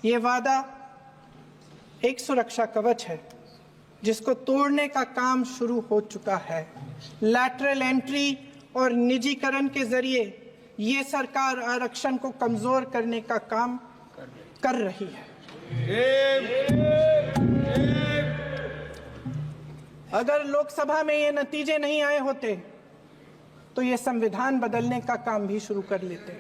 ये वादा एक सुरक्षा कवच है जिसको तोड़ने का काम शुरू हो चुका है। लैटरल एंट्री और निजीकरण के जरिए ये सरकार आरक्षण को कमजोर करने का काम कर रही है। अगर लोकसभा में ये नतीजे नहीं आए होते तो ये संविधान बदलने का काम भी शुरू कर लेते।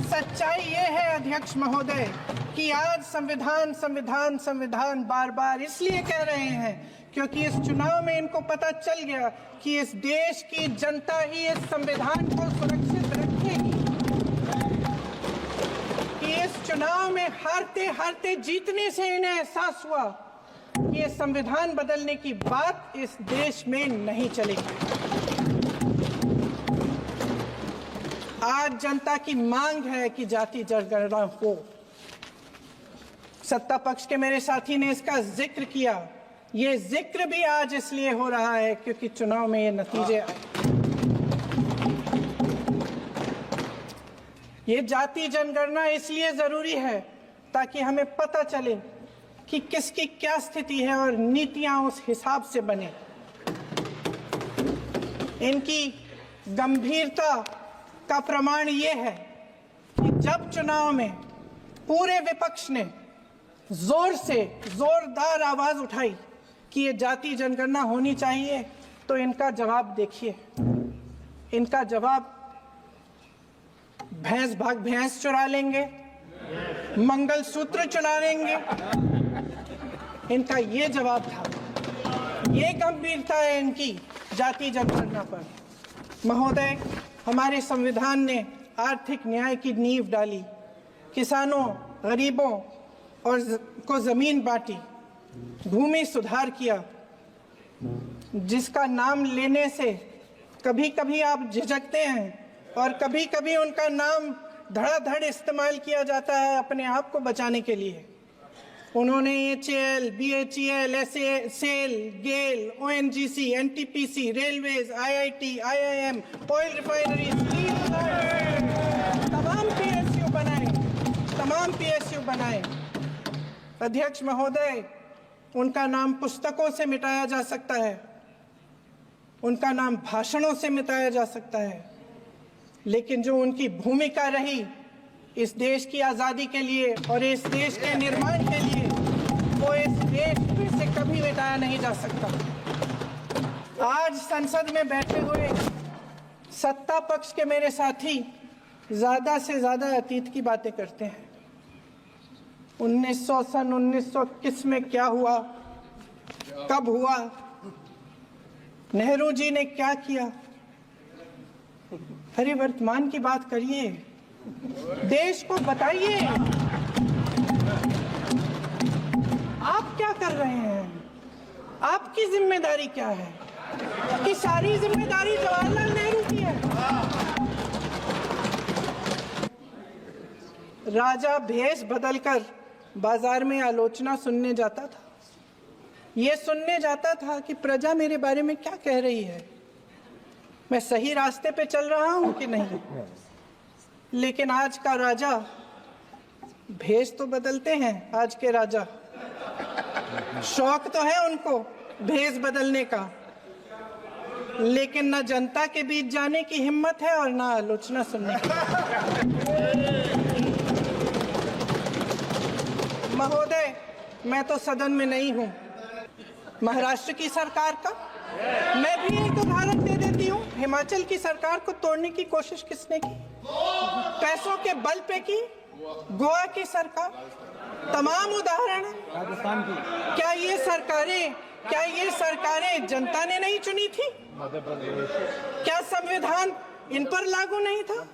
सच्चाई ये है अध्यक्ष महोदय कि आज संविधान बार बार इसलिए कह रहे हैं क्योंकि इस चुनाव में इनको पता चल गया कि इस देश की जनता ही इस संविधान को सुरक्षित रखेगी, कि इस चुनाव में हारते जीतने से इन्हें एहसास हुआ कि ये संविधान बदलने की बात इस देश में नहीं चलेगी। आज जनता की मांग है कि जाति जनगणना हो। सत्ता पक्ष के मेरे साथी ने इसका जिक्र किया। ये जिक्र भी आज इसलिए हो रहा है क्योंकि चुनाव में ये नतीजे आए। ये जाति जनगणना इसलिए जरूरी है ताकि हमें पता चले कि किसकी क्या स्थिति है और नीतियां उस हिसाब से बने। इनकी गंभीरता का प्रमाण ये है कि जब चुनाव में पूरे विपक्ष ने जोरदार आवाज उठाई कि ये जाति जनगणना होनी चाहिए तो इनका जवाब देखिए। इनका जवाब भैंस भाग भैंस चुरा लेंगे, मंगलसूत्र चुरा लेंगे, इनका ये जवाब था। ये गंभीरता है इनकी जाति जनगणना पर। महोदय, हमारे संविधान ने आर्थिक न्याय की नींव डाली, किसानों गरीबों और को जमीन बांटी, भूमि सुधार किया, जिसका नाम लेने से कभी कभी आप झिझकते हैं और कभी कभी उनका नाम धड़ाधड़ इस्तेमाल किया जाता है अपने आप को बचाने के लिए। उन्होंने HAL, BHEL, SAIL, GAIL, ONGC, NTPC, railways, IIT, IIM, oil refinery, तमाम PSU बनाए। अध्यक्ष महोदय, उनका नाम पुस्तकों से मिटाया जा सकता है, उनका नाम भाषणों से मिटाया जा सकता है, लेकिन जो उनकी भूमिका रही इस देश की आज़ादी के लिए और इस देश के निर्माण के लिए, वो इस देश से कभी मिटाया नहीं जा सकता। आज संसद में बैठे हुए सत्ता पक्ष के मेरे साथी ज़्यादा से ज़्यादा अतीत की बातें करते हैं। 1921 में क्या हुआ, कब हुआ, नेहरू जी ने क्या किया। अरे वर्तमान की बात करिए, देश को बताइए आप क्या कर रहे हैं, आपकी जिम्मेदारी क्या है। कि सारी जिम्मेदारी जवाहरलाल नेहरू की है। राजा भेष बदलकर बाजार में आलोचना सुनने जाता था। ये सुनने जाता था कि प्रजा मेरे बारे में क्या कह रही है, मैं सही रास्ते पे चल रहा हूं कि नहीं। लेकिन आज का राजा, भेष तो बदलते हैं आज के राजा, शौक तो है उनको भेष बदलने का, लेकिन ना जनता के बीच जाने की हिम्मत है और ना आलोचना सुनने की। महोदय, मैं तो सदन में नहीं हूं। महाराष्ट्र की सरकार का मैं भी एक उदाहरण दे देती हूँ। हिमाचल की सरकार को तोड़ने की कोशिश किसने की? पैसों के बल पे की। गोवा की सरकार, तमाम उदाहरण है। राजस्थान की क्या ये सरकारें जनता ने नहीं चुनी थी? क्या संविधान इन पर लागू नहीं था?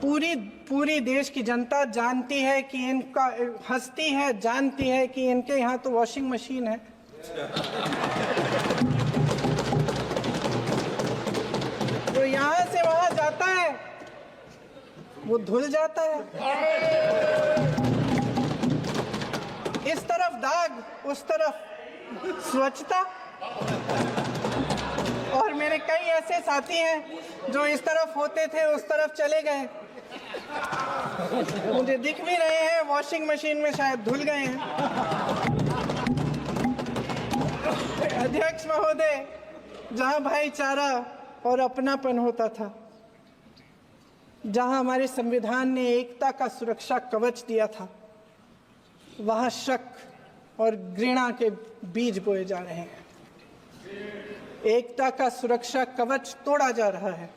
पूरी देश की जनता जानती है कि इनका, हंसती है, जानती है कि इनके यहाँ तो वॉशिंग मशीन है। तो यहाँ से वहां जाता है, वो धुल जाता है। इस तरफ दाग, उस तरफ स्वच्छता। और मेरे कई ऐसे साथी हैं जो इस तरफ होते थे उस तरफ चले गए। मुझे दिख भी रहे हैं, वॉशिंग मशीन में शायद धुल गए हैं। अध्यक्ष महोदय, जहां भाईचारा और अपनापन होता था, जहां हमारे संविधान ने एकता का सुरक्षा कवच दिया था, वहां शक और घृणा के बीज बोए जा रहे हैं। एकता का सुरक्षा कवच तोड़ा जा रहा है।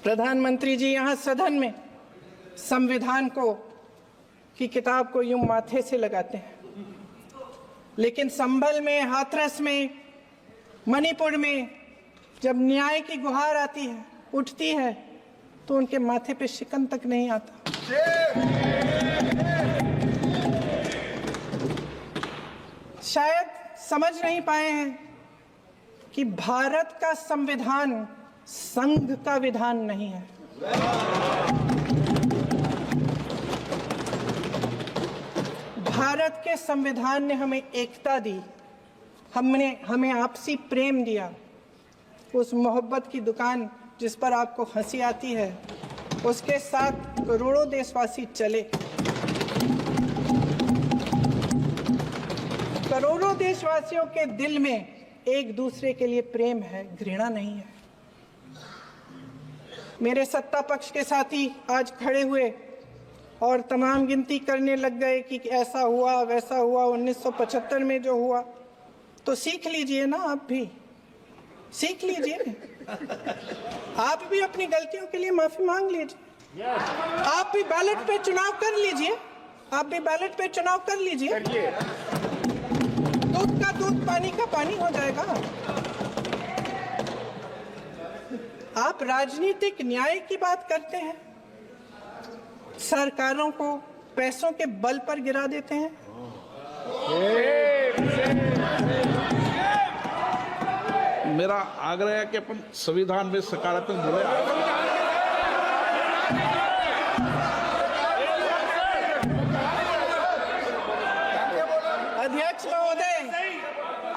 प्रधानमंत्री जी यहाँ सदन में संविधान की किताब को यूं माथे से लगाते हैं, लेकिन संभल में, हाथरस में, मणिपुर में जब न्याय की गुहार आती है, उठती है, तो उनके माथे पे शिकन तक नहीं आता। शायद समझ नहीं पाए हैं कि भारत का संविधान संघ का विधान नहीं है। भारत के संविधान ने हमें एकता दी, हमें आपसी प्रेम दिया। उस मोहब्बत की दुकान जिस पर आपको हंसी आती है, उसके साथ करोड़ों देशवासी चले। करोड़ों देशवासियों के दिल में एक दूसरे के लिए प्रेम है, घृणा नहीं है। मेरे सत्ता पक्ष के साथी आज खड़े हुए और तमाम गिनती करने लग गए कि ऐसा हुआ, वैसा हुआ, 1975 में जो हुआ। तो सीख लीजिए ना, आप भी सीख लीजिए। आप भी अपनी गलतियों के लिए माफी मांग लीजिए। आप भी बैलेट पे चुनाव कर लीजिए। आप भी बैलेट पे चुनाव कर लीजिए। दूध का दूध, पानी का पानी हो जाएगा। आप राजनीतिक न्याय की बात करते हैं, सरकारों को पैसों के बल पर गिरा देते हैं। मेरा आग्रह है कि अपन संविधान में सकारात्मक बोले।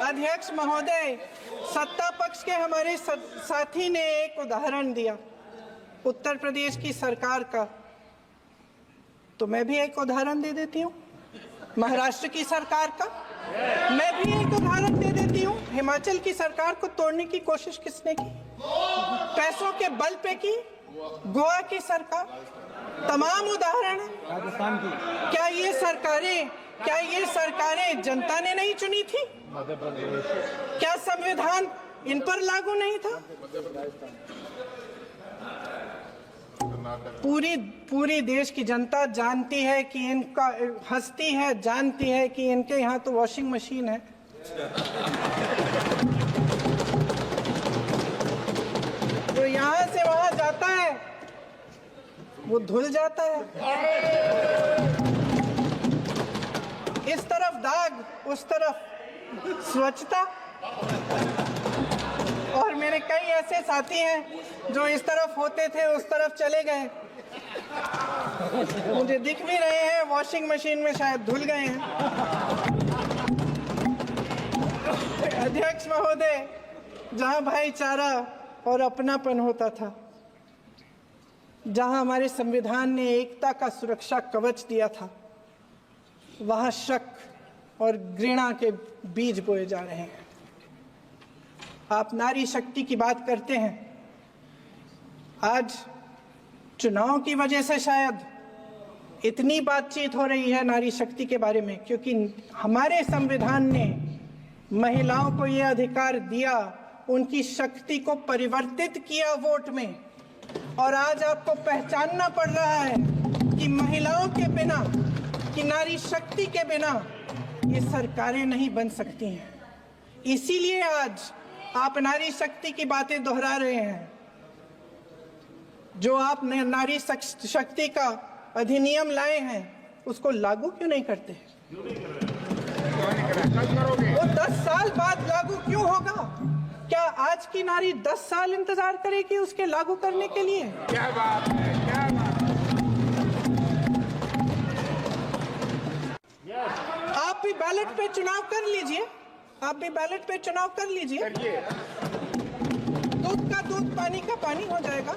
अध्यक्ष महोदय, सत्ता पक्ष के हमारे साथी ने एक उदाहरण दिया उत्तर प्रदेश की सरकार का, तो मैं भी एक उदाहरण दे देती हूँ महाराष्ट्र की सरकार का। मैं भी एक उदाहरण दे देती हूँ हिमाचल की सरकार को तोड़ने की कोशिश किसने की, पैसों के बल पे की, गोवा की सरकार। तमाम उदाहरण है। राजस्थान की क्या ये सरकारें जनता ने नहीं चुनी थी? क्या संविधान इन पर लागू नहीं था? पूरी देश की जनता जानती है कि इनका, हंसती है, जानती है कि इनके यहाँ तो वॉशिंग मशीन है। तो यहाँ से वहां जाता है, वो धुल जाता है। इस तरफ दाग, उस तरफ स्वच्छता। और मेरे कई ऐसे साथी हैं जो इस तरफ होते थे उस तरफ चले गए। मुझे दिख भी रहे हैं, वॉशिंग मशीन में शायद धुल गए हैं। अध्यक्ष महोदय, जहां भाईचारा और अपनापन होता था, जहां हमारे संविधान ने एकता का सुरक्षा कवच दिया था, वहां शक और घृणा के बीज बोए जा रहे हैं। आप नारी शक्ति की बात करते हैं। आज चुनाव की वजह से शायद इतनी बातचीत हो रही है नारी शक्ति के बारे में, क्योंकि हमारे संविधान ने महिलाओं को यह अधिकार दिया, उनकी शक्ति को परिवर्तित किया वोट में। और आज आपको पहचानना पड़ रहा है कि महिलाओं के बिना, कि नारी शक्ति के बिना ये सरकारें नहीं बन सकती हैं। इसीलिए आज आप नारी शक्ति की बातें दोहरा रहे हैं। जो आप नारी शक्ति का अधिनियम लाए हैं, उसको लागू क्यों नहीं करते? वो 10 साल बाद लागू क्यों होगा? क्या आज की नारी 10 साल इंतजार करेगी उसके लागू करने के लिए? क्या बात है, क्या बात है। आप भी बैलेट पे चुनाव कर लीजिए। आप भी बैलेट पे चुनाव कर लीजिए, दूध का दूध पानी का पानी हो जाएगा।